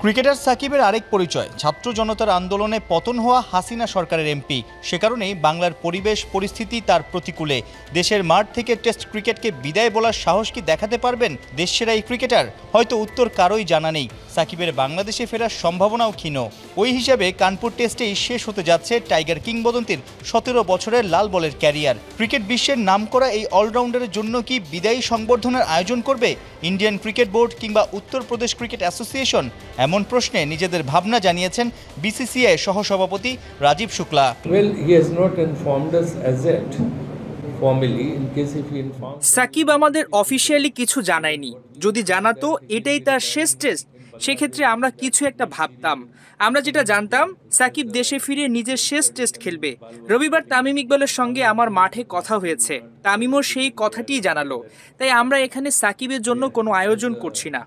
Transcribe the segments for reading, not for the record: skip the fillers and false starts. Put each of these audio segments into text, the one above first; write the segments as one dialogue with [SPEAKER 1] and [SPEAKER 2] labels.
[SPEAKER 1] Cricketer সাকিবের আরেক পরিচয় ছাত্র জনতার আন্দোলনে পতন হওয়া হাসিনা সরকারের এমপি। সে কারণেই বাংলার পরিবেশ পরিস্থিতি তার প্রতিকূলে। দেশের মাঠ থেকে টেস্ট ক্রিকেটকে বিদায় বলার সাহস কি দেখাতে পারবেন দেশসেরা এই ক্রিকেটার? হয়তো উত্তর কারোই জানা নেই। সাকিবের বাংলাদেশে ফেরার সম্ভাবনাও ক্ষীণ। ওই হিসাবে কানপুর টেস্টেই শেষ হতে যাচ্ছে টাইগার কিংবদন্তির 17 বছরের লাল বলের ক্যারিয়ার। ক্রিকেট বিশ্বের নামকরা এই অলরাউন্ডারের জন্য কি বিদায়ী সংবর্ধনার আয়োজন করবে ইন্ডিয়ান ক্রিকেট বোর্ড কিংবা উত্তরপ্রদেশ ক্রিকেট অ্যাসোসিয়েশন? এমন প্রশ্নে নিজেদের ভাবনা জানিয়েছেন বিসিসিআই সহসভাপতি রাজীব শুক্লা।
[SPEAKER 2] সাকিব আমাদের অফিসিয়ালি কিছু জানায়নি। যদি জানাতো এটাই তার শেষ টেস্ট, সেক্ষেত্রে আমরা কিছু একটা ভাবতাম। আমরা যেটা জানতাম, সাকিব দেশে ফিরে নিজের শেষ টেস্ট খেলবে। রবিবার তামিম ইকবালের সঙ্গে আমার মাঠে কথা হয়েছে, তামিমও সেই কথাটিই জানালো। তাই আমরা এখানে সাকিবের জন্য কোনো আয়োজন করছি না।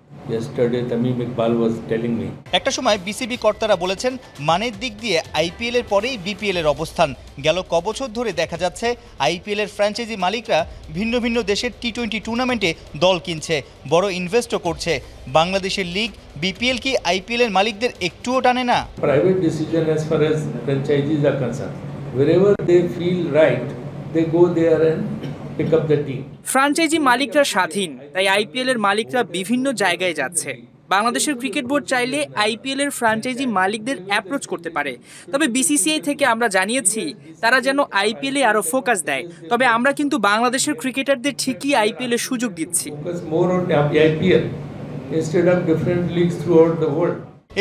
[SPEAKER 1] একটা সময় বিসিবি কর্তারা বলেছেন মানের দিক দিয়ে আইপিএল এর পরেই বিপিএল এর অবস্থান। গেল কবছর ধরে দেখা যাচ্ছে আইপিএল এর ফ্র্যাঞ্চাইজি মালিকরা ভিন্ন ভিন্ন দেশের টি-20 টুর্নামেন্টে দল কিনছে, বড় ইনভেস্টও করছে। বাংলাদেশের লিগ বিপিএল কি আইপিএল এর মালিকদের একটুও টানে না?
[SPEAKER 3] Private decision as far as franchisees are concerned, wherever they feel right, they go there and pick up the team.
[SPEAKER 2] Franchise মালিকরা স্বাধীন, তাই আইপিএল এর মালিকরা বিভিন্ন জায়গায় যাচ্ছে। বাংলাদেশের ক্রিকেট বোর্ড চাইলে আইপিএল এর ফ্র্যাঞ্চাইজি মালিকদের অ্যাপ্রোচ করতে পারে। তবে বিসিসিআই থেকে আমরা জানিয়েছি তারা যেন আইপিএল এ আরো ফোকাস দেয়। তবে আমরা কিন্তু বাংলাদেশের ক্রিকেটারদের ঠিকই আইপিএল এর সুযোগ দিচ্ছি।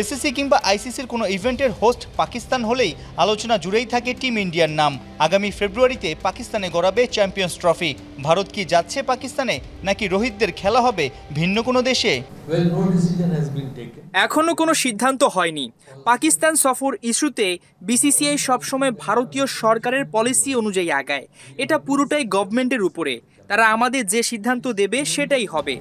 [SPEAKER 1] এসএসসি কিংবা আইসিসির কোনো ইভেন্টের হোস্ট পাকিস্তান হলেই আলোচনা জুড়েই থাকে টিম ইন্ডিয়ার নাম। আগামী ফেব্রুয়ারিতে পাকিস্তানে গড়াবে চ্যাম্পিয়ন্স ট্রফি। ভারত কি যাচ্ছে পাকিস্তানে, নাকি রোহিতদের খেলা হবে ভিন্ন কোনো দেশে?
[SPEAKER 2] এখনো কোনো সিদ্ধান্ত হয়নি। পাকিস্তান সফর ইস্যুতে বিসিসিআই সবসময় ভারতীয় সরকারের পলিসি অনুযায়ী আগায়। এটা পুরোটাই গভর্নমেন্টের উপরে। তারা আমাদের যে সিদ্ধান্ত দেবে সেটাই হবে।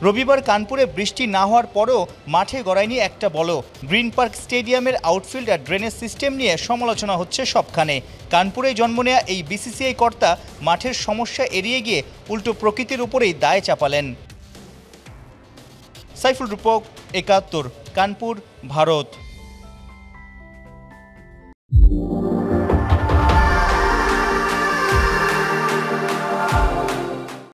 [SPEAKER 1] রবিবার কানপুরে বৃষ্টি না হওয়ার পরেও মাঠে গড়ায়নি একটা বলও। গ্রিন পার্ক স্টেডিয়ামের আউটফিল্ড আর ড্রেনেজ সিস্টেম নিয়ে সমালোচনা হচ্ছে সবখানে। কানপুরে জন্ম নেয়া এই বিসিসিআই কর্তা মাঠের সমস্যা এড়িয়ে গিয়ে উল্টো প্রকৃতির উপরেই দায় চাপালেন। সাইফুল রূপক, ৭১, কানপুর, ভারত।